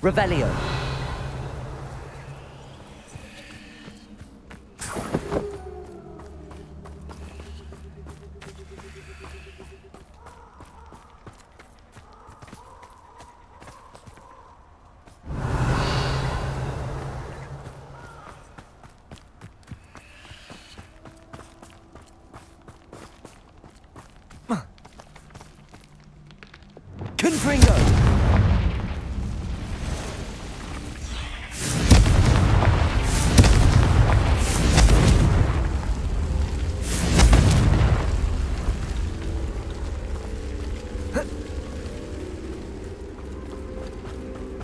Revelio. Confringo!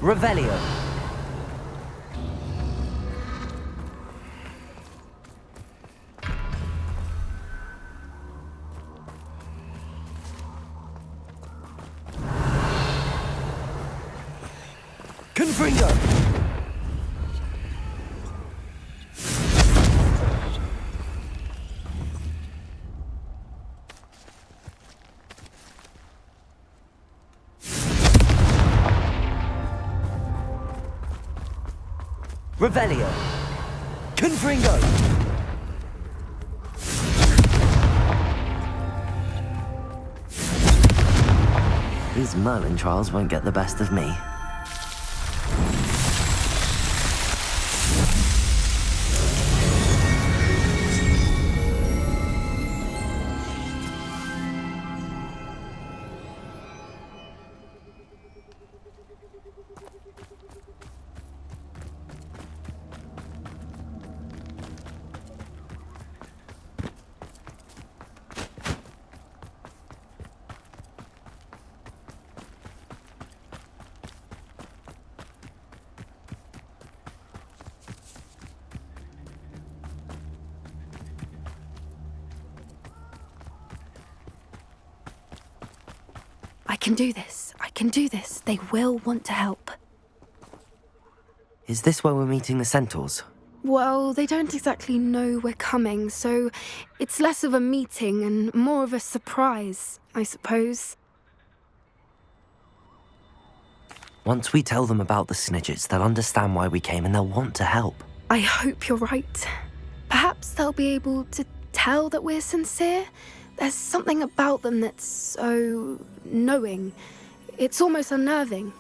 Revelio. Confringo! Revelio. Confringo! These Merlin trials won't get the best of me. I can do this. I can do this. They will want to help. Is this where we're meeting the centaurs? Well, they don't exactly know we're coming, so it's less of a meeting and more of a surprise, I suppose. Once we tell them about the Snidgets, they'll understand why we came and they'll want to help. I hope you're right. Perhaps they'll be able to tell that we're sincere. There's something about them that's so knowing. It's almost unnerving.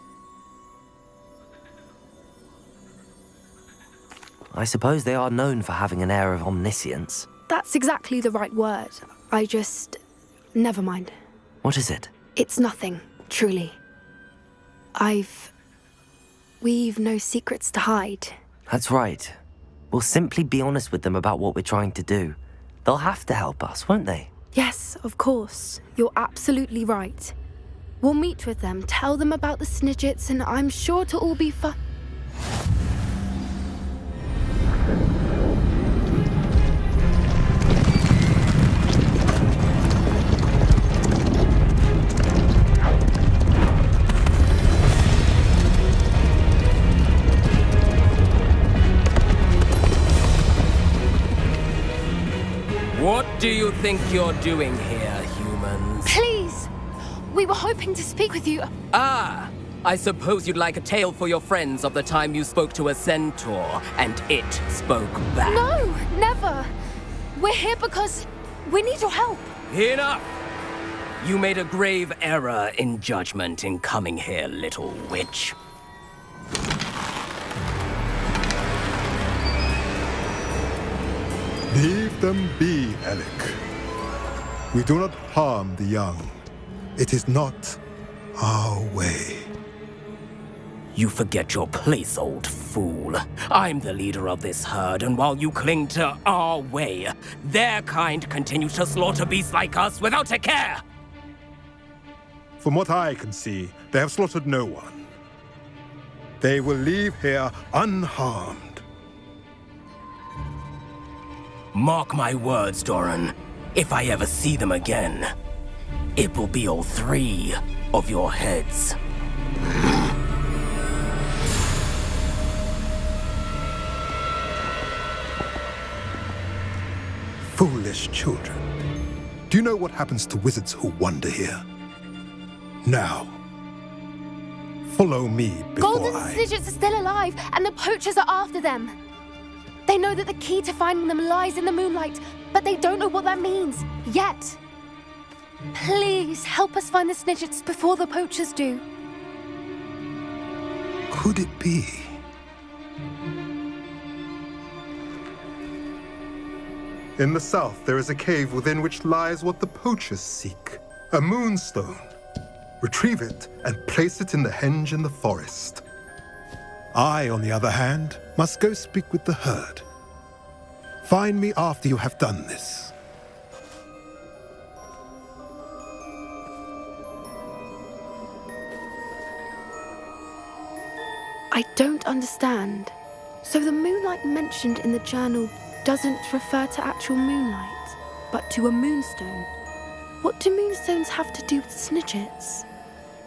I suppose they are known for having an air of omniscience. That's exactly the right word. I just... never mind. What is it? It's nothing, truly. We've no secrets to hide. That's right. We'll simply be honest with them about what we're trying to do. They'll have to help us, won't they? Yes, of course. You're absolutely right. We'll meet with them, tell them about the Snidgets, and I'm sure to all be fun. What do you think you're doing here, humans? Please! We were hoping to speak with you. Ah! I suppose you'd like a tale for your friends of the time you spoke to a centaur, and it spoke back. No, never! We're here because we need your help. Enough! You made a grave error in judgment in coming here, little witch. Leave them be, Alec. We do not harm the young. It is not our way. You forget your place, old fool. I'm the leader of this herd, and while you cling to our way, their kind continue to slaughter beasts like us without a care! From what I can see, they have slaughtered no one. They will leave here unharmed. Mark my words, Doran. If I ever see them again, it will be all 3 of your heads. Foolish children. Do you know what happens to wizards who wander here? Now, Follow me before Golden I... Snidgets are still alive, and the poachers are after them. They know that the key to finding them lies in the moonlight, but they don't know what that means, yet. Please, help us find the Snidgets before the poachers do. Could it be? In the south, there is a cave within which lies what the poachers seek. A moonstone. Retrieve it and place it in the henge in the forest. I, on the other hand, must go speak with the herd. Find me after you have done this. I don't understand. So the moonlight mentioned in the journal doesn't refer to actual moonlight, but to a moonstone. What do moonstones have to do with Snidgets?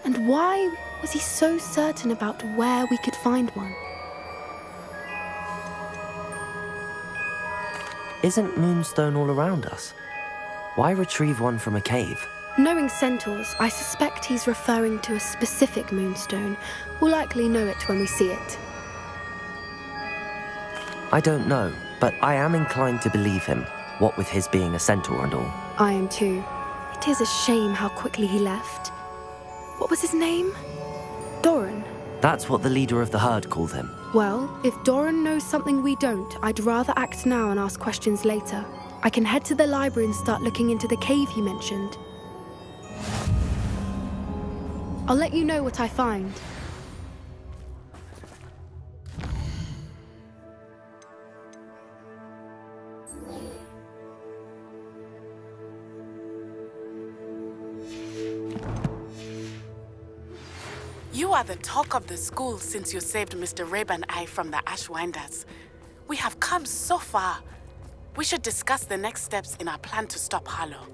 And why was he so certain about where we could find one? Isn't Moonstone all around us? Why retrieve one from a cave? Knowing centaurs, I suspect he's referring to a specific moonstone. We'll likely know it when we see it. I don't know, but I am inclined to believe him, what with his being a centaur and all. I am too. It is a shame how quickly he left. What was his name? Doran. That's what the leader of the herd called him. Well, if Doran knows something we don't, I'd rather act now and ask questions later. I can head to the library and start looking into the cave he mentioned. I'll let you know what I find. You are the talk of the school since you saved Mr. Rabe and I from the Ashwinders. We have come so far. We should discuss the next steps in our plan to stop Harlow.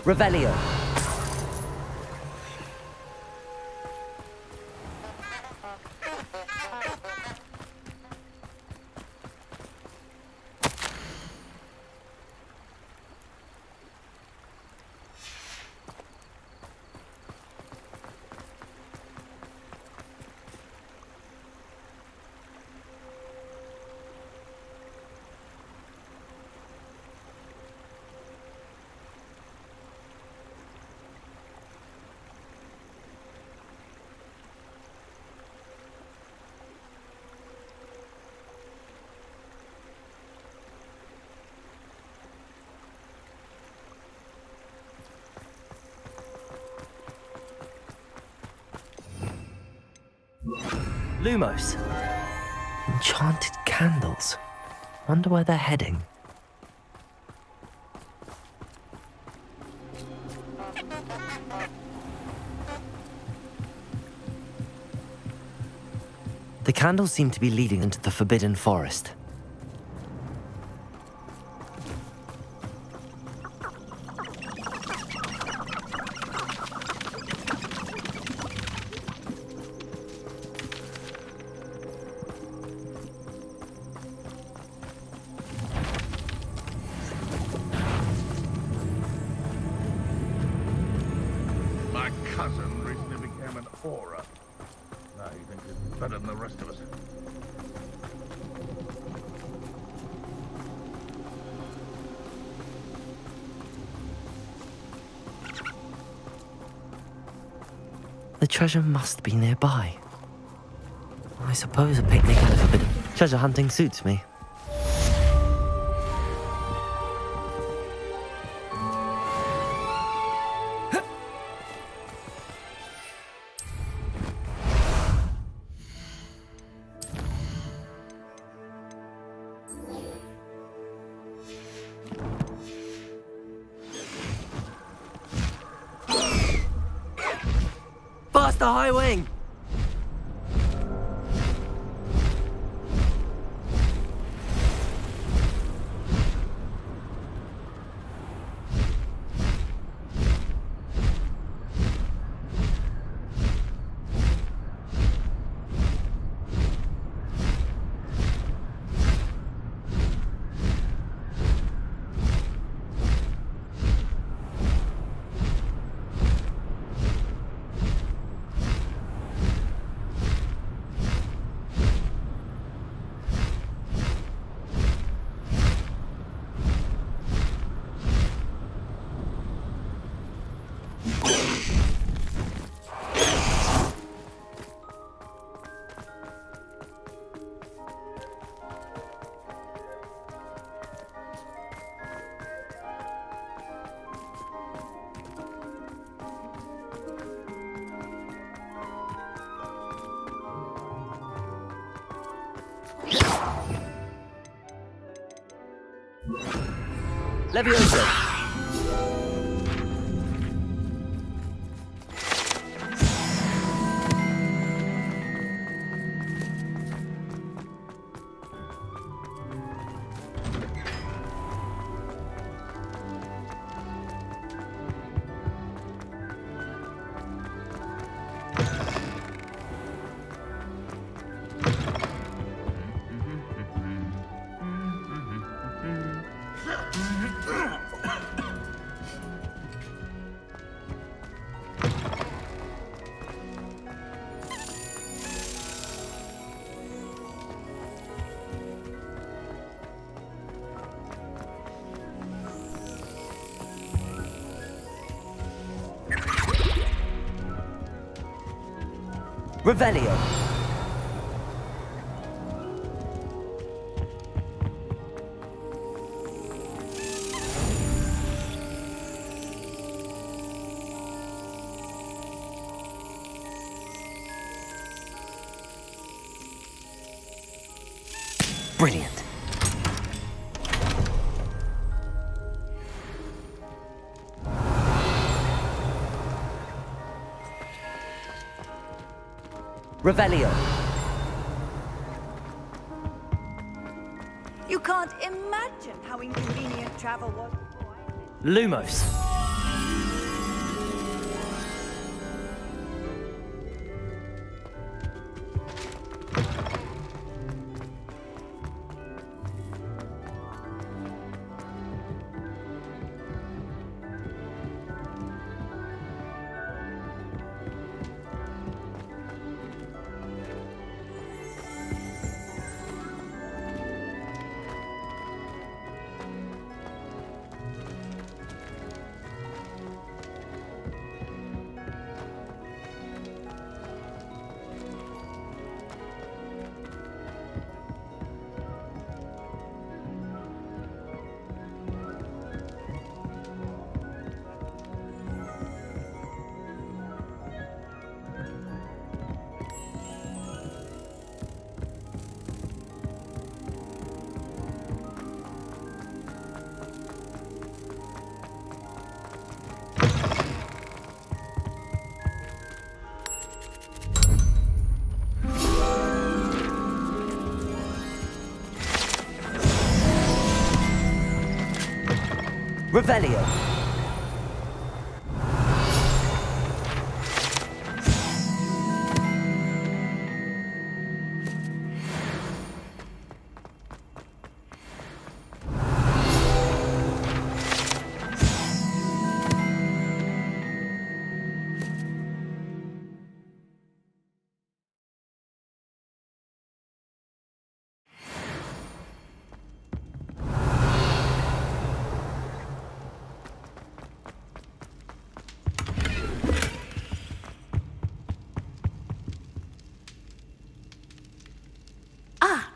Revelio. Lumos. Enchanted candles. Wonder where they're heading. The candles seem to be leading into the Forbidden Forest. My cousin recently became an aura. Now he thinks he's better than the rest of us. The treasure must be nearby. I suppose a picnic in the Forbidden... Treasure hunting suits me. Faster, High Wing! Levioso. Revelio. Brilliant. Revelio. You can't imagine how inconvenient travel was before I... Lumos. Revelio.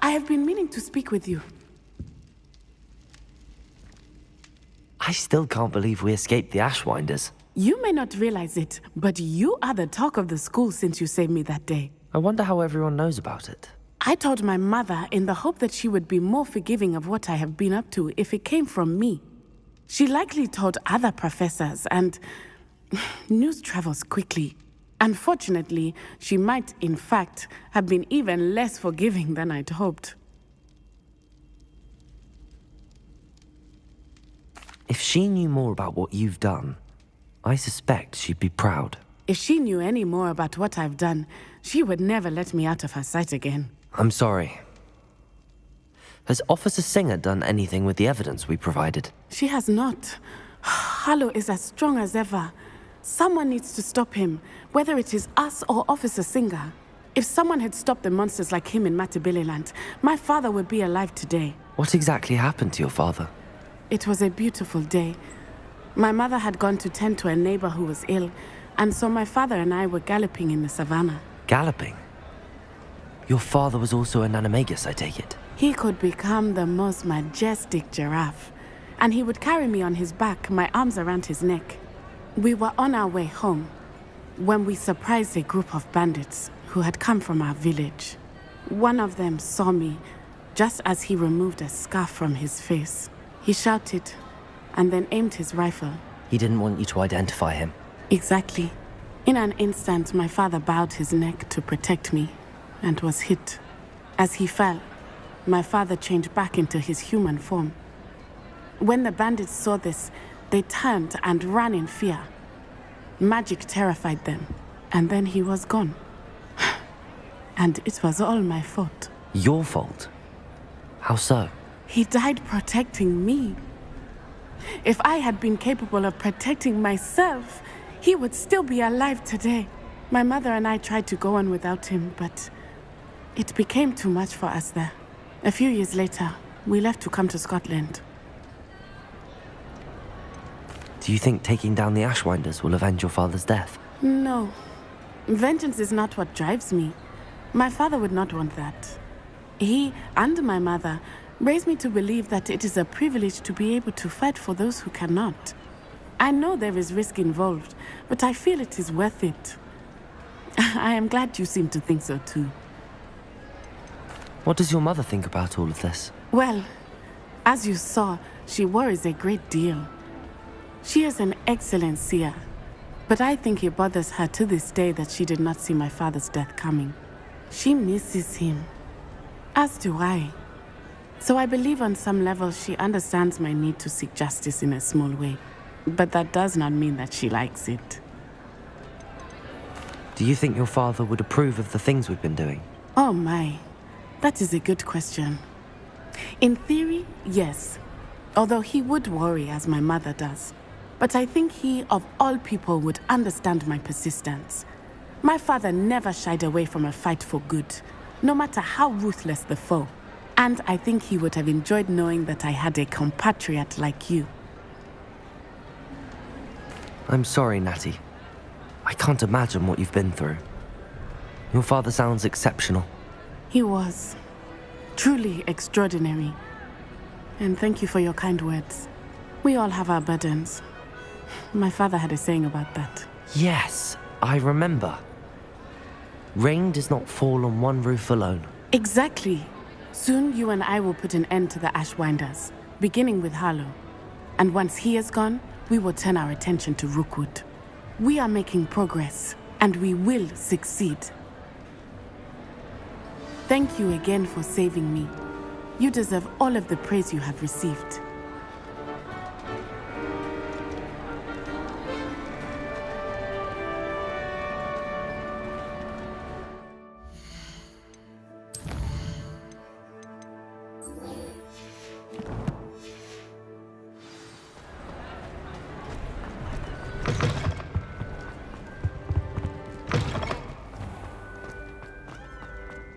I have been meaning to speak with you. I still can't believe we escaped the Ashwinders. You may not realize it, but you are the talk of the school since you saved me that day. I wonder how everyone knows about it. I told my mother in the hope that she would be more forgiving of what I have been up to if it came from me. She likely told other professors, and news travels quickly. Unfortunately, she might, in fact, have been even less forgiving than I'd hoped. If she knew more about what you've done, I suspect she'd be proud. If she knew any more about what I've done, she would never let me out of her sight again. I'm sorry. Has Officer Singer done anything with the evidence we provided? She has not. Harlow is as strong as ever. Someone needs to stop him, whether it is us or Officer Singer. If someone had stopped the monsters like him in Matabeleland, my father would be alive today. What exactly happened to your father? It was a beautiful day. My mother had gone to tend to a neighbor who was ill, and so my father and I were galloping in the savannah. Galloping? Your father was also an animagus, I take it? He could become the most majestic giraffe, and he would carry me on his back, my arms around his neck. We were on our way home when we surprised a group of bandits who had come from our village. One of them saw me just as he removed a scarf from his face. He shouted and then aimed his rifle. He didn't want you to identify him. Exactly. In an instant, my father bowed his neck to protect me and was hit. As he fell, my father changed back into his human form. When the bandits saw this, they turned and ran in fear. Magic terrified them, and then he was gone. And it was all my fault. Your fault? How so? He died protecting me. If I had been capable of protecting myself, he would still be alive today. My mother and I tried to go on without him, but it became too much for us there. A few years later, we left to come to Scotland. Do you think taking down the Ashwinders will avenge your father's death? No. Vengeance is not what drives me. My father would not want that. He and my mother raised me to believe that it is a privilege to be able to fight for those who cannot. I know there is risk involved, but I feel it is worth it. I am glad you seem to think so too. What does your mother think about all of this? Well, as you saw, she worries a great deal. She is an excellent seer, but I think it bothers her to this day that she did not see my father's death coming. She misses him, as do I. So I believe on some level she understands my need to seek justice in a small way, but that does not mean that she likes it. Do you think your father would approve of the things we've been doing? Oh my, that is a good question. In theory, yes, although he would worry as my mother does. But I think he, of all people, would understand my persistence. My father never shied away from a fight for good, no matter how ruthless the foe. And I think he would have enjoyed knowing that I had a compatriot like you. I'm sorry, Natty. I can't imagine what you've been through. Your father sounds exceptional. He was. Truly extraordinary. And thank you for your kind words. We all have our burdens. My father had a saying about that. Yes, I remember. Rain does not fall on one roof alone. Exactly. Soon you and I will put an end to the Ashwinders, beginning with Harlow. And once he is gone, we will turn our attention to Rookwood. We are making progress, and we will succeed. Thank you again for saving me. You deserve all of the praise you have received.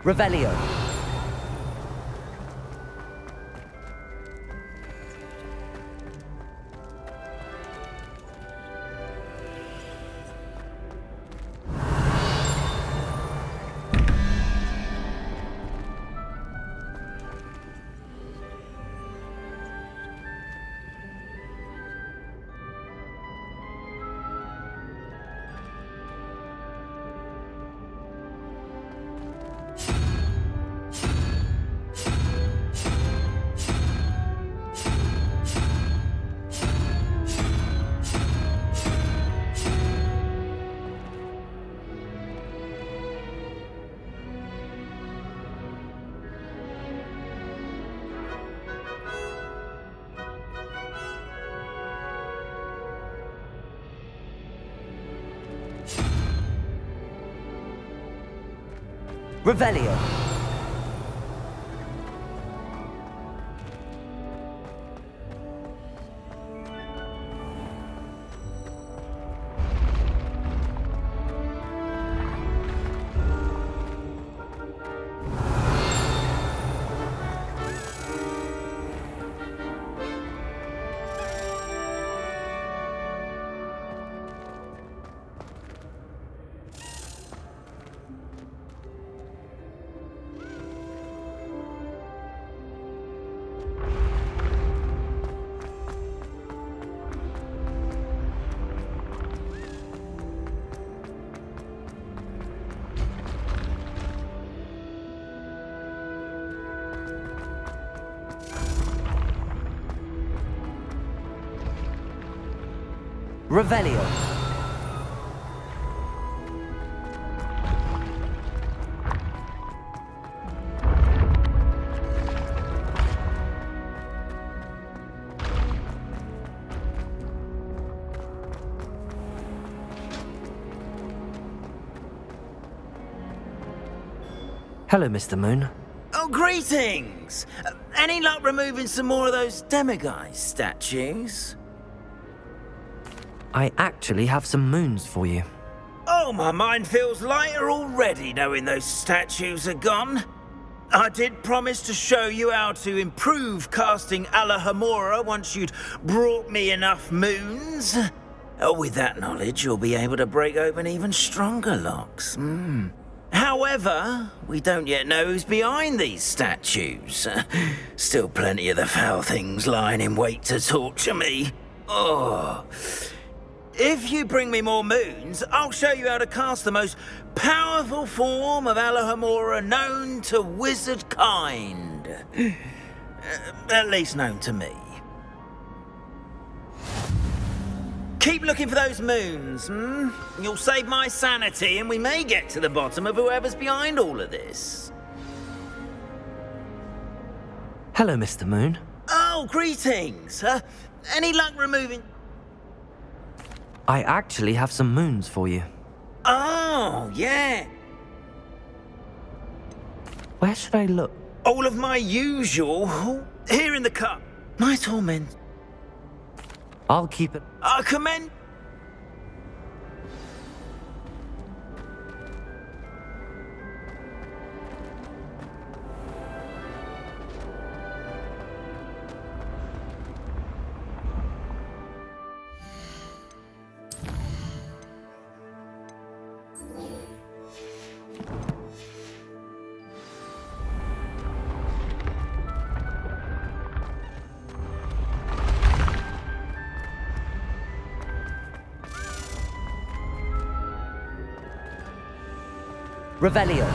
Revelio. Revelio. Revelio. Hello, Mr. Moon. Oh, greetings! Any luck removing some more of those demiguise statues? I actually have some moons for you. Oh, my mind feels lighter already knowing those statues are gone. I did promise to show you how to improve casting Alohomora once you'd brought me enough moons. Oh, with that knowledge, you'll be able to break open even stronger locks. However, we don't yet know who's behind these statues. Still plenty of the foul things lying in wait to torture me. Oh. If you bring me more moons, I'll show you how to cast the most powerful form of Alohomora known to wizard kind. At least known to me. Keep looking for those moons, You'll save my sanity and we may get to the bottom of whoever's behind all of this. Hello, Mr. Moon. Oh, greetings. Any luck removing... I actually have some moons for you. Oh, yeah. Where should I look? All of my usual. Here in the cup. My torment. I'll keep it. I commend... Revelio.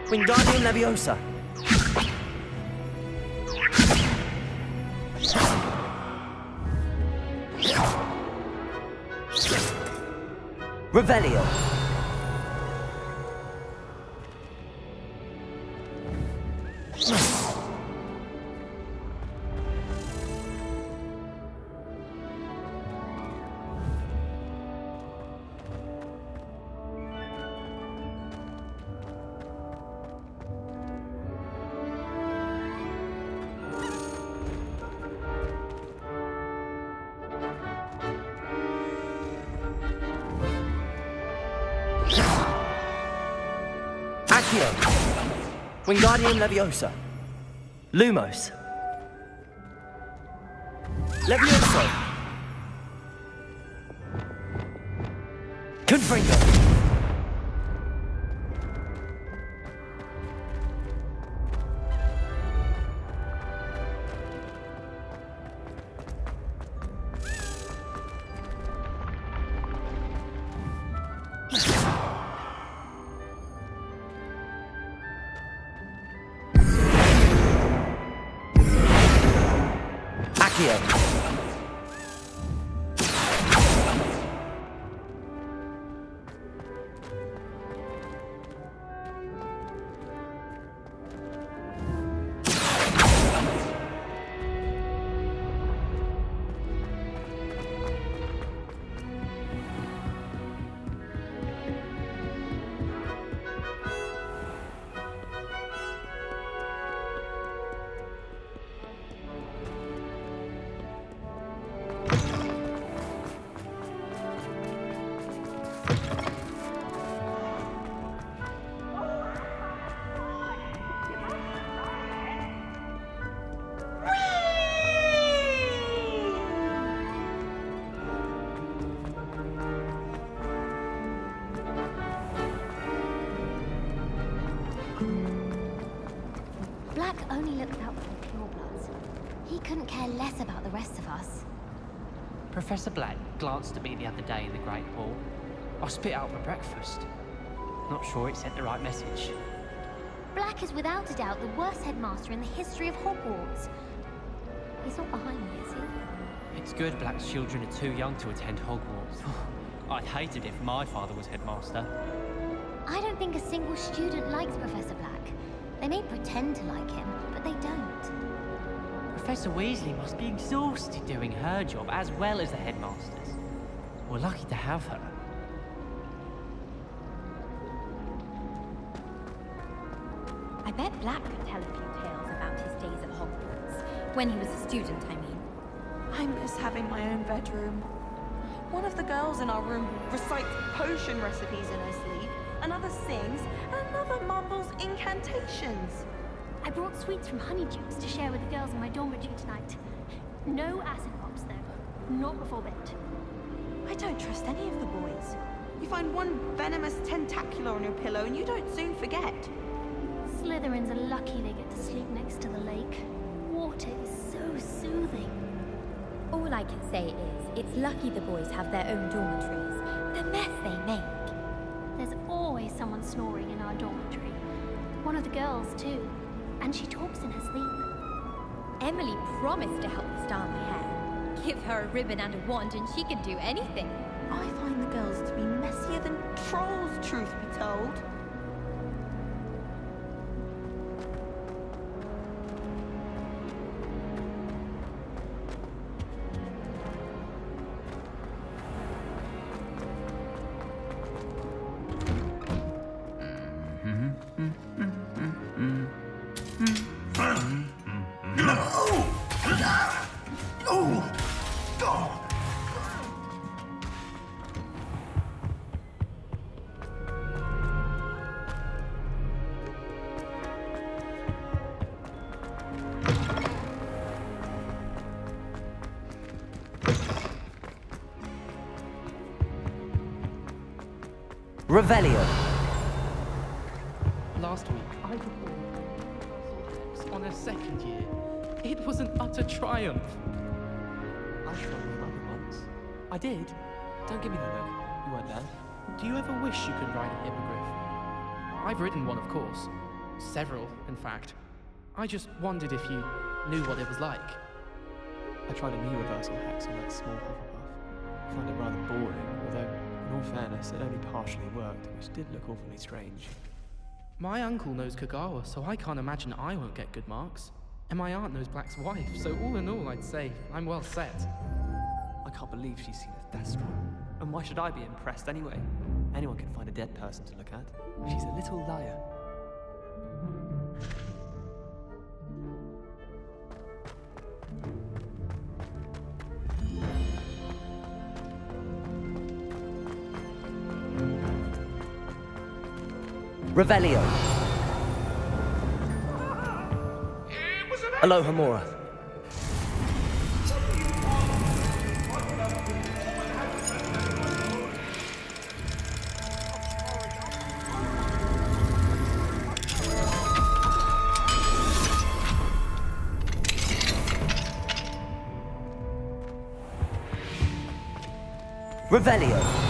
Wingardium Leviosa. Revelio. Accio. Wingardium Leviosa. Lumos. Levioso. Confringo. Accio. Black only looked out for the purebloods. He couldn't care less about the rest of us. Professor Black glanced at me the other day in the Great Hall. I spit out for breakfast. Not sure it sent the right message. Black is without a doubt the worst headmaster in the history of Hogwarts. He's not behind me, is he? It's good Black's children are too young to attend Hogwarts. I'd hate it if my father was headmaster. I don't think a single student likes Professor Black. They may pretend to like him, but they don't. Professor Weasley must be exhausted doing her job as well as the headmasters. We're lucky to have her. I bet Black could tell a few tales about his days at Hogwarts. When he was a student, I mean. I miss having my own bedroom. One of the girls in our room recites potion recipes in her sleep, another sings, and another mumbles incantations. I brought sweets from Honeydukes to share with the girls in my dormitory tonight. No acid pops, though. Not before bed. I don't trust any of the boys. You find one venomous tentacular on your pillow and you don't soon forget. Slytherins are lucky they get to sleep next to the lake. Water is so soothing. All I can say is, it's lucky the boys have their own dormitories. The mess they make. There's always someone snoring in our dormitory. One of the girls, too. And she talks in her sleep. Emily promised to help me style my hair. Give her a ribbon and a wand and she can do anything. I find the girls to be messier than trolls, truth be told. Revelio. Last week, I performed on a second year. It was an utter triumph. I struggled with other ones. I did. Don't give me that look. You weren't there. Do you ever wish you could ride a hippogriff? I've ridden one, of course. Several, in fact. I just wondered if you knew what it was like. I tried a new reversal hex on that small Hufflepuff. I found it rather boring, although, in all fairness, it only partially worked, which did look awfully strange. My uncle knows Kagawa, so I can't imagine I won't get good marks. And my aunt knows Black's wife, so all in all, I'd say I'm well set. I can't believe she's seen a Death Scroll. And why should I be impressed anyway? Anyone can find a dead person to look at. She's a little liar. Revelio. Alohomora. Revelio.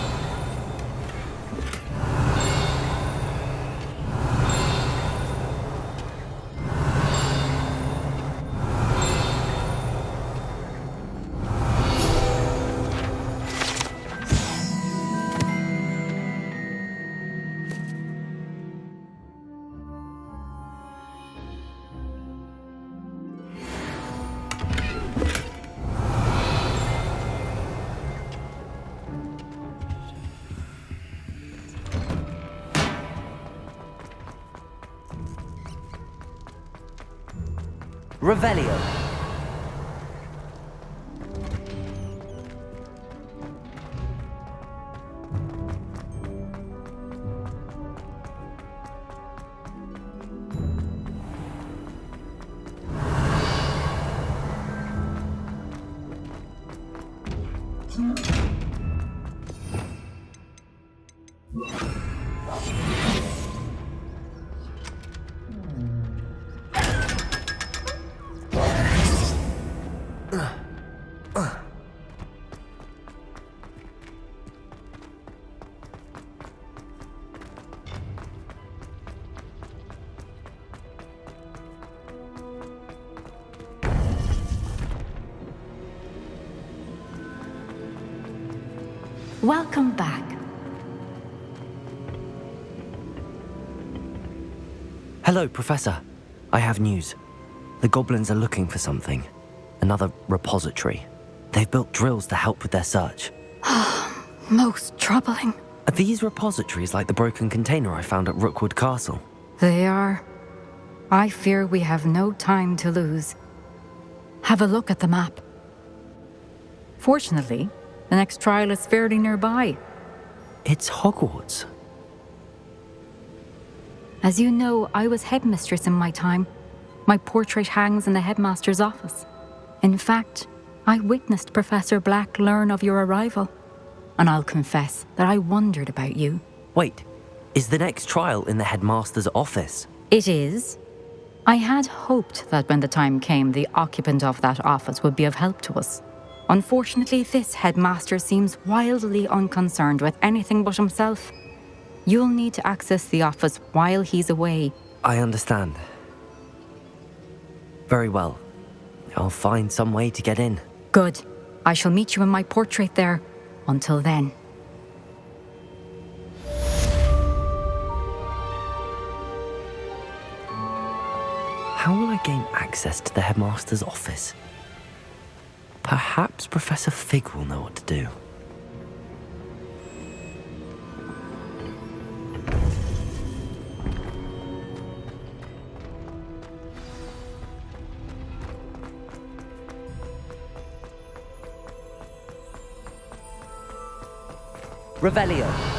Revelio. Welcome back. Hello, Professor. I have news. The goblins are looking for something. Another repository. They've built drills to help with their search. Most troubling. Are these repositories like the broken container I found at Rookwood Castle? They are. I fear we have no time to lose. Have a look at the map. Fortunately, the next trial is fairly nearby. It's Hogwarts. As you know, I was headmistress in my time. My portrait hangs in the headmaster's office. In fact, I witnessed Professor Black learn of your arrival. And I'll confess that I wondered about you. Wait, is the next trial in the headmaster's office? It is. I had hoped that when the time came, the occupant of that office would be of help to us. Unfortunately, this headmaster seems wildly unconcerned with anything but himself. You'll need to access the office while he's away. I understand. Very well. I'll find some way to get in. Good. I shall meet you in my portrait there. Until then. How will I gain access to the headmaster's office? Perhaps Professor Fig will know what to do. Revelio.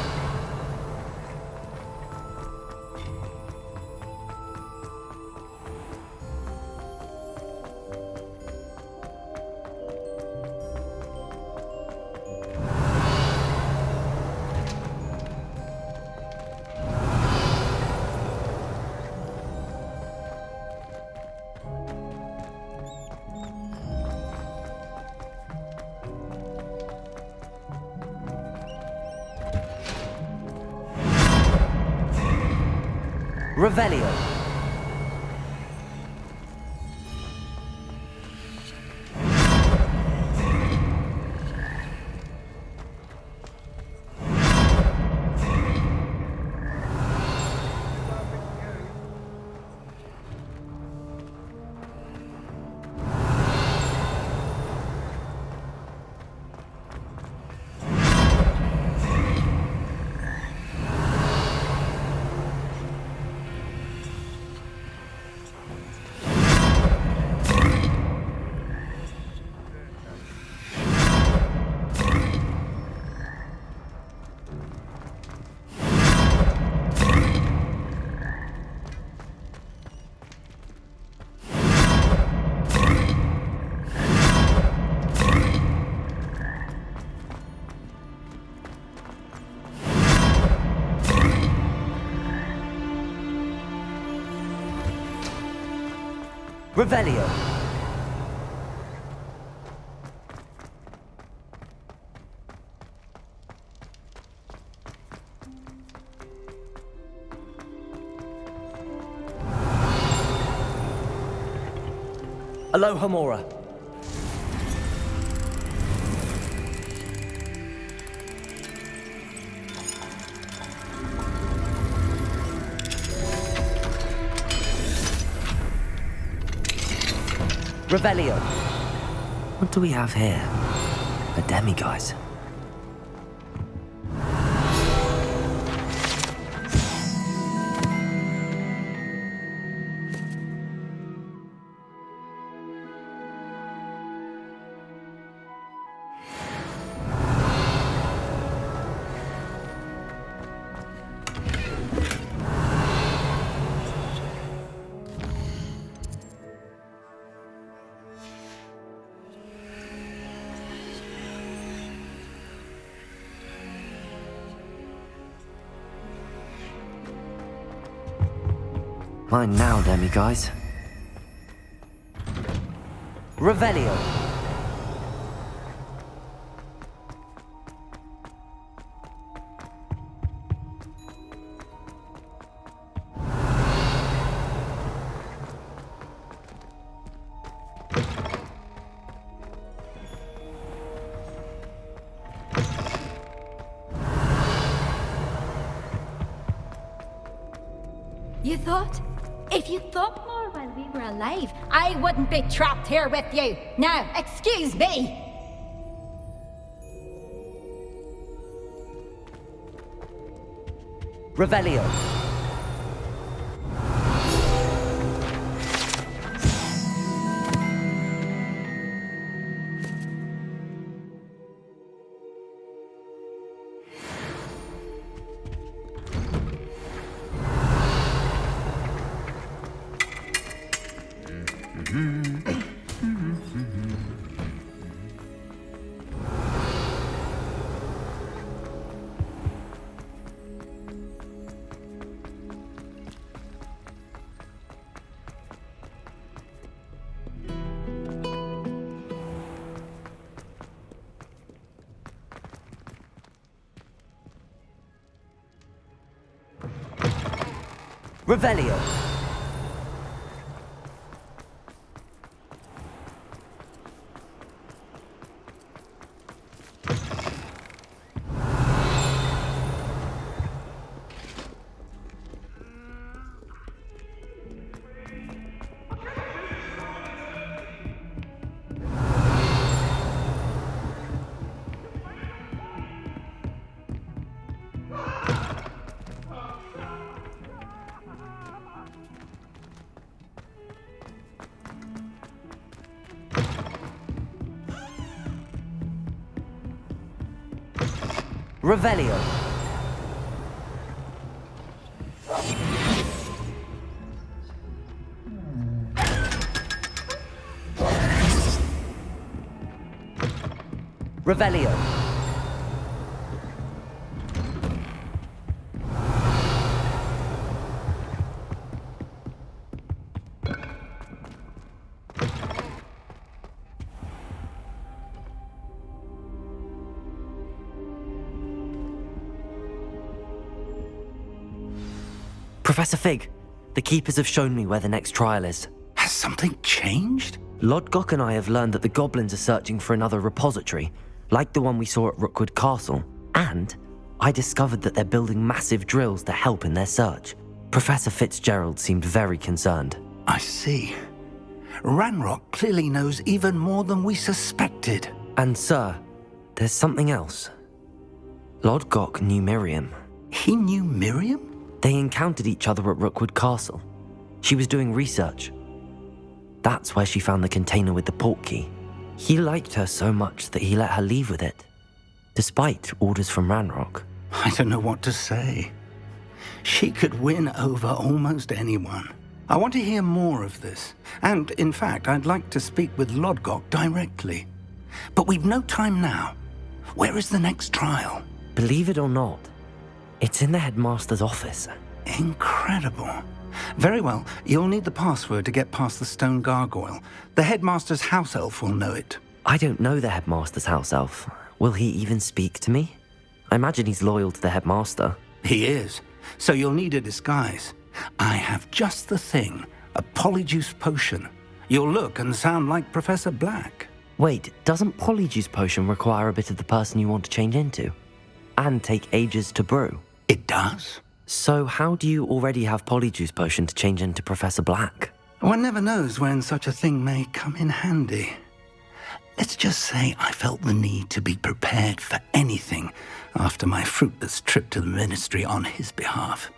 Revelio. Revelio! Aloha Mora. Revelio. What do we have here? A demiguise. Mine now, demiguise. Revelio. You thought? If you thought more while we were alive, I wouldn't be trapped here with you. Now, excuse me. Revelio. Revelio. Revelio. Revelio. Professor Fig, the Keepers have shown me where the next trial is. Has something changed? Lodgok and I have learned that the goblins are searching for another repository, like the one we saw at Rookwood Castle. And I discovered that they're building massive drills to help in their search. Professor Fitzgerald seemed very concerned. I see. Ranrock clearly knows even more than we suspected. And sir, there's something else. Lodgok knew Miriam. He knew Miriam? They encountered each other at Rookwood Castle. She was doing research. That's where she found the container with the portkey. He liked her so much that he let her leave with it, despite orders from Ranrock. I don't know what to say. She could win over almost anyone. I want to hear more of this. And, in fact, I'd like to speak with Lodgok directly. But we've no time now. Where is the next trial? Believe it or not, it's in the headmaster's office. Incredible. Very well. You'll need the password to get past the stone gargoyle. The headmaster's house elf will know it. I don't know the headmaster's house elf. Will he even speak to me? I imagine he's loyal to the headmaster. He is. So you'll need a disguise. I have just the thing. A polyjuice potion. You'll look and sound like Professor Black. Wait, doesn't polyjuice potion require a bit of the person you want to change into? And take ages to brew? It does. So how do you already have polyjuice potion to change into Professor Black? One never knows when such a thing may come in handy. Let's just say I felt the need to be prepared for anything after my fruitless trip to the ministry on his behalf.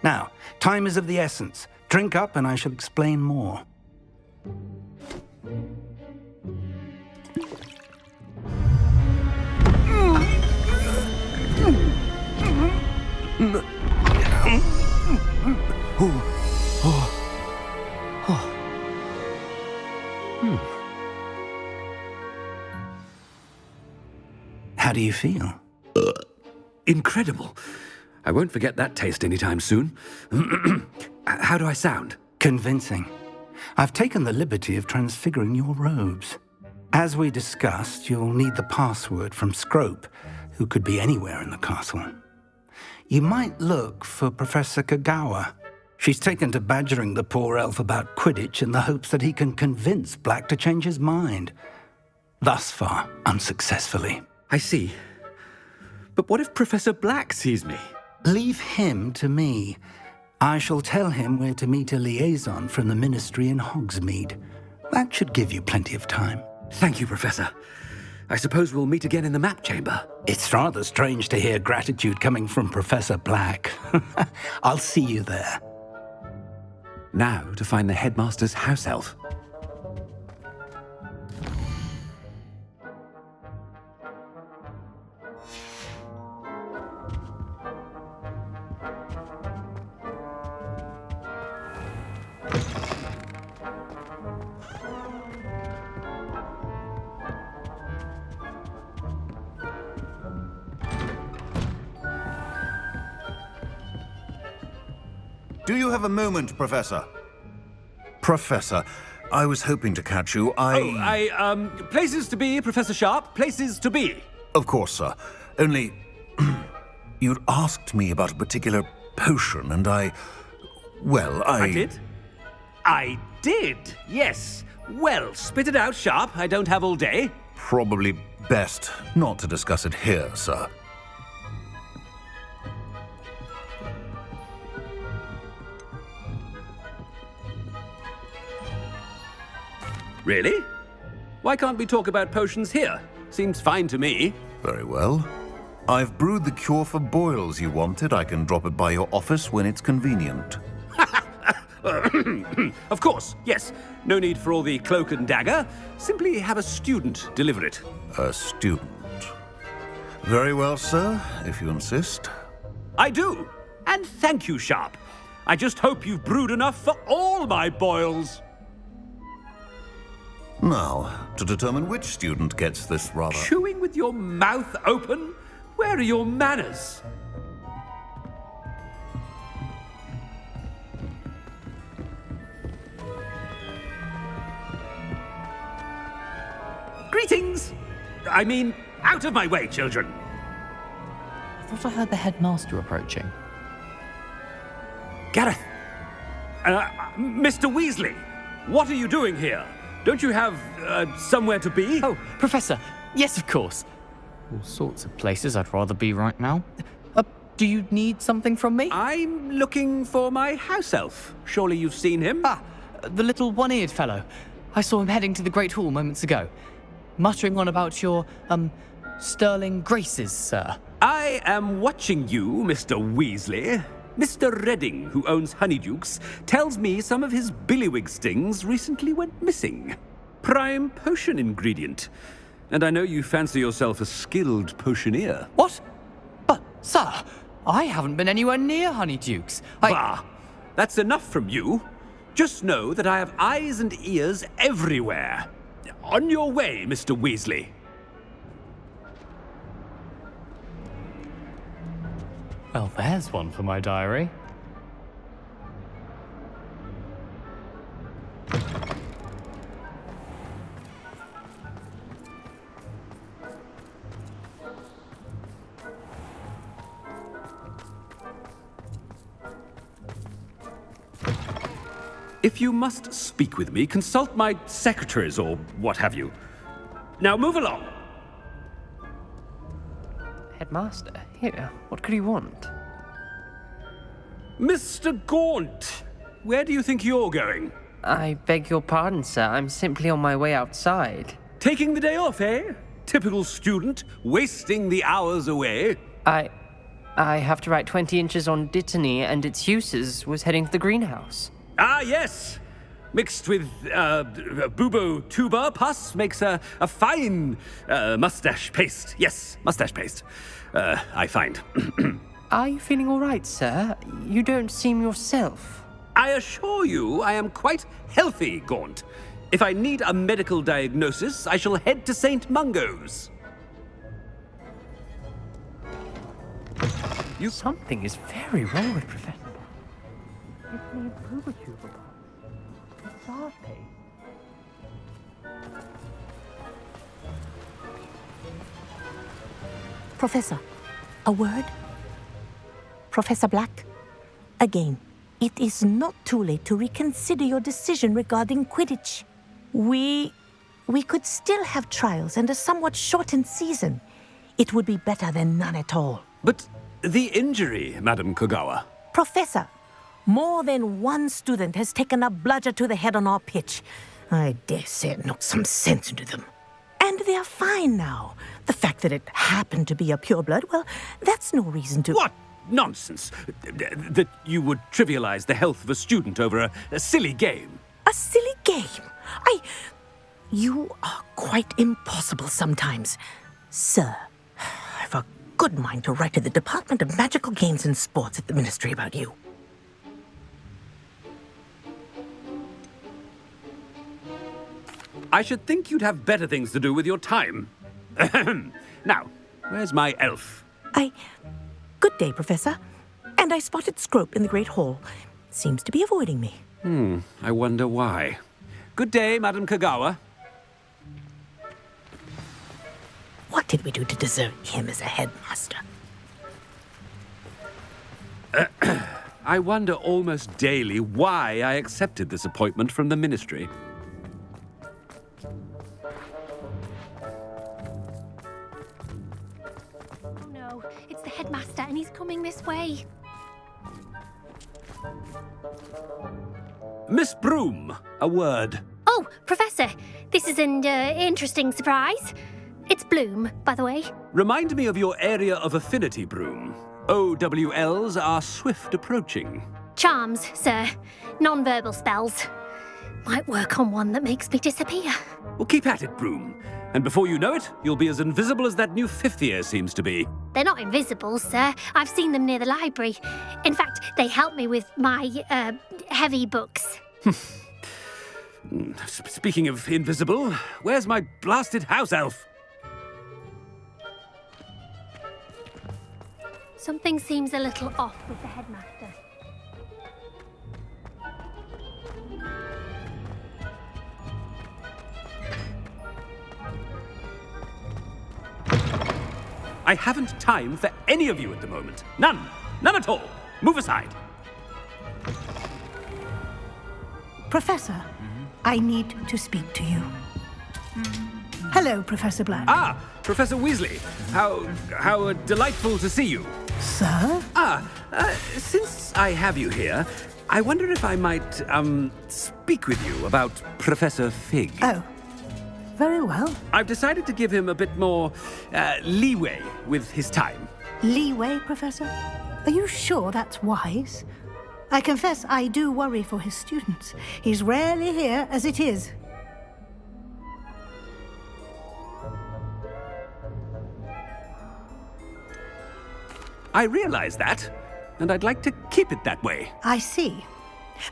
Now, time is of the essence. Drink up and I shall explain more. How do you feel? Incredible. I won't forget that taste anytime soon. How do I sound? Convincing. I've taken the liberty of transfiguring your robes. As we discussed, you'll need the password from Scrope, who could be anywhere in the castle. You might look for Professor Kagawa. She's taken to badgering the poor elf about Quidditch in the hopes that he can convince Black to change his mind. Thus far, unsuccessfully. I see. But what if Professor Black sees me? Leave him to me. I shall tell him where to meet a liaison from the ministry in Hogsmeade. That should give you plenty of time. Thank you, Professor. I suppose we'll meet again in the map chamber. It's rather strange to hear gratitude coming from Professor Black. I'll see you there. Now to find the headmaster's house elf. Do you have a moment, Professor? Professor, I was hoping to catch you. Places to be, Professor Sharp. Places to be. Of course, sir. Only, you'd asked me about a particular potion, and I did? I did, yes. Well, spit it out, Sharp. I don't have all day. Probably best not to discuss it here, sir. Really? Why can't we talk about potions here? Seems fine to me. Very well. I've brewed the cure for boils you wanted. I can drop it by your office when it's convenient. Of course, yes. No need for all the cloak and dagger. Simply have a student deliver it. A student? Very well, sir, if you insist. I do. And thank you, Sharp. I just hope you've brewed enough for all my boils. Now, to determine which student gets this rather... Chewing with your mouth open? Where are your manners? Greetings! I mean, out of my way, children! I thought I heard the headmaster approaching. Gareth! Mr. Weasley! What are you doing here? Don't you have, somewhere to be? Oh, Professor, yes, of course. All sorts of places I'd rather be right now. Do you need something from me? I'm looking for my house elf. Surely you've seen him? Ah, the little one-eared fellow. I saw him heading to the Great Hall moments ago. Muttering on about your, sterling graces, sir. I am watching you, Mr. Weasley. Mr. Redding, who owns Honeydukes, tells me some of his billywig stings recently went missing. Prime potion ingredient. And I know you fancy yourself a skilled potioneer. What? But, sir, I haven't been anywhere near Honeydukes. Bah! That's enough from you. Just know that I have eyes and ears everywhere. On your way, Mr. Weasley. Well, there's one for my diary. If you must speak with me, consult my secretaries or what have you. Now move along. Headmaster, here, what could he want? Mr. Gaunt, where do you think you're going? I beg your pardon, sir. I'm simply on my way outside. Taking the day off, eh? Typical student, wasting the hours away. I have to write 20 inches on Dittany and its uses was heading to the greenhouse. Ah, yes. Mixed with bubo tuber pus makes a fine mustache paste. Yes, mustache paste. I find. Are you feeling all right, sir? You don't seem yourself. I assure you I am quite healthy, Gaunt. If I need a medical diagnosis, I shall head to St. Mungo's. Something is very wrong with Professor. Professor, a word? Professor Black, again, it is not too late to reconsider your decision regarding Quidditch. We could still have trials and a somewhat shortened season. It would be better than none at all. But the injury, Madam Kogawa. Professor, more than one student has taken a bludger to the head on our pitch. I dare say it knocked some sense into them. And they are fine now. The fact that it happened to be a pureblood, well, that's no reason to... What nonsense! That you would trivialize the health of a student over a silly game. A silly game? You are quite impossible sometimes. Sir, I've a good mind to write to the Department of Magical Games and Sports at the Ministry about you. I should think you'd have better things to do with your time. Now, where's my elf? Good day, Professor. And I spotted Scrope in the Great Hall. Seems to be avoiding me. I wonder why. Good day, Madam Kogawa. What did we do to deserve him as a headmaster? I wonder almost daily why I accepted this appointment from the Ministry. Oh no, it's the headmaster and he's coming this way. Miss Broom, a word. Oh, Professor, this is an interesting surprise. It's Bloom, by the way. Remind me of your area of affinity, Broom. OWLs are swift approaching. Charms, sir. Non-verbal spells. Might work on one that makes me disappear. Well, keep at it, Broom. And before you know it, you'll be as invisible as that new fifth year seems to be. They're not invisible, sir. I've seen them near the library. In fact, they help me with my, heavy books. Speaking of invisible, where's my blasted house elf? Something seems a little off with the headmaster. I haven't time for any of you at the moment. None. None at all. Move aside. Professor, I need to speak to you. Hello, Professor Black. Ah, Professor Weasley. How delightful to see you. Sir? Since I have you here, I wonder if I might, speak with you about Professor Fig. Oh, very well. I've decided to give him a bit more, leeway with his time. Leeway, Professor? Are you sure that's wise? I confess I do worry for his students. He's rarely here as it is. I realize that, and I'd like to keep it that way. I see.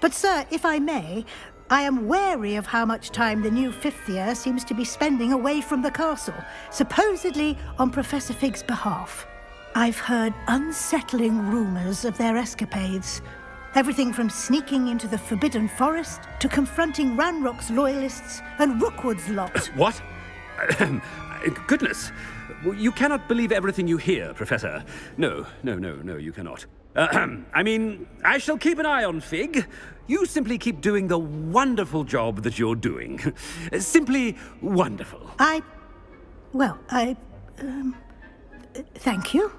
But, sir, if I may, I am wary of how much time the new fifth year seems to be spending away from the castle, supposedly on Professor Fig's behalf. I've heard unsettling rumors of their escapades. Everything from sneaking into the Forbidden Forest to confronting Ranrock's loyalists and Rookwood's lot. What? Goodness. You cannot believe everything you hear, Professor. No, you cannot. I mean, I shall keep an eye on Fig. You simply keep doing the wonderful job that you're doing. Simply wonderful. Thank you.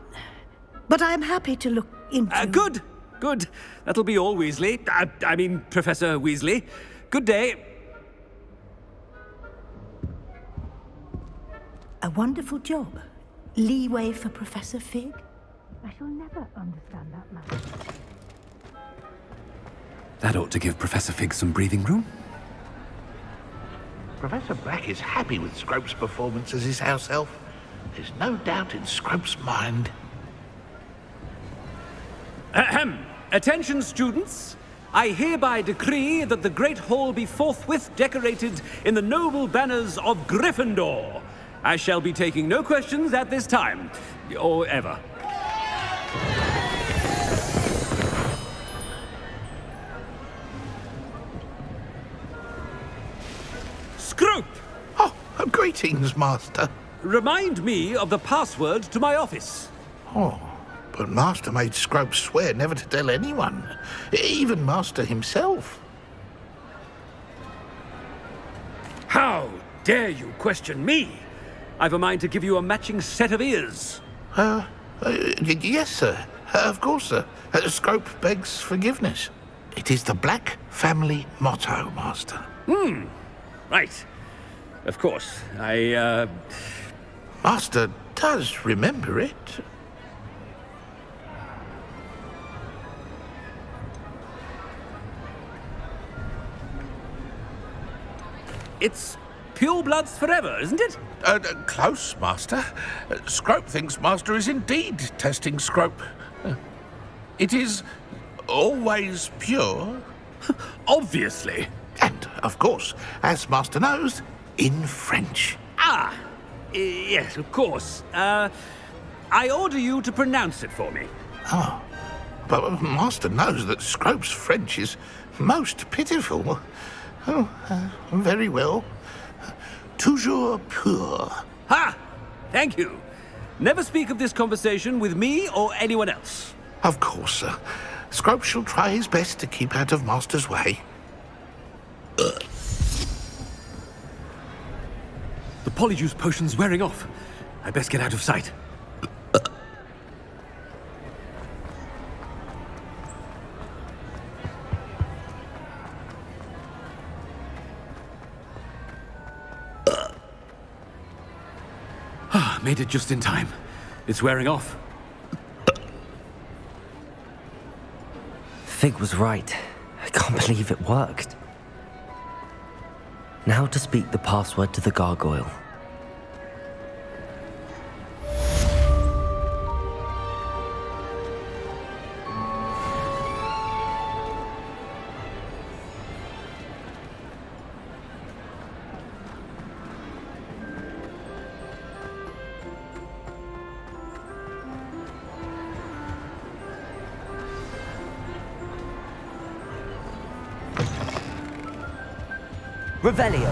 But I'm happy to look into... Good. Good. That'll be all, Weasley. I mean, Professor Weasley. Good day. A wonderful job. Leeway for Professor Fig? I shall never understand that man. That ought to give Professor Fig some breathing room. Professor Black is happy with Scrope's performance as his house elf. There's no doubt in Scrope's mind. Ahem. Attention, students. I hereby decree that the Great Hall be forthwith decorated in the noble banners of Gryffindor. I shall be taking no questions at this time, or ever. Scrope! Oh, greetings, Master. Remind me of the password to my office. Oh, but Master made Scrope swear never to tell anyone, even Master himself. How dare you question me? I've a mind to give you a matching set of ears. Yes, sir. Of course, sir. Scrope begs forgiveness. It is the Black family motto, Master. Right. Of course. Master does remember it. It's purebloods forever, isn't it? Close, Master. Scrope thinks Master is indeed testing Scrope. It is always pure. Obviously. And, of course, as Master knows, in French. Yes, of course. I order you to pronounce it for me. Oh, but Master knows that Scrope's French is most pitiful. Oh, very well. Toujours pur. Ha! Thank you. Never speak of this conversation with me or anyone else. Of course, sir. Scrope shall try his best to keep out of Master's way. The polyjuice potion's wearing off. I best get out of sight. Made it just in time. It's wearing off. Fig was right. I can't believe it worked. Now to speak the password to the gargoyle. Revelio.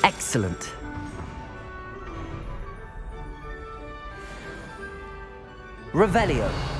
Excellent. Revelio.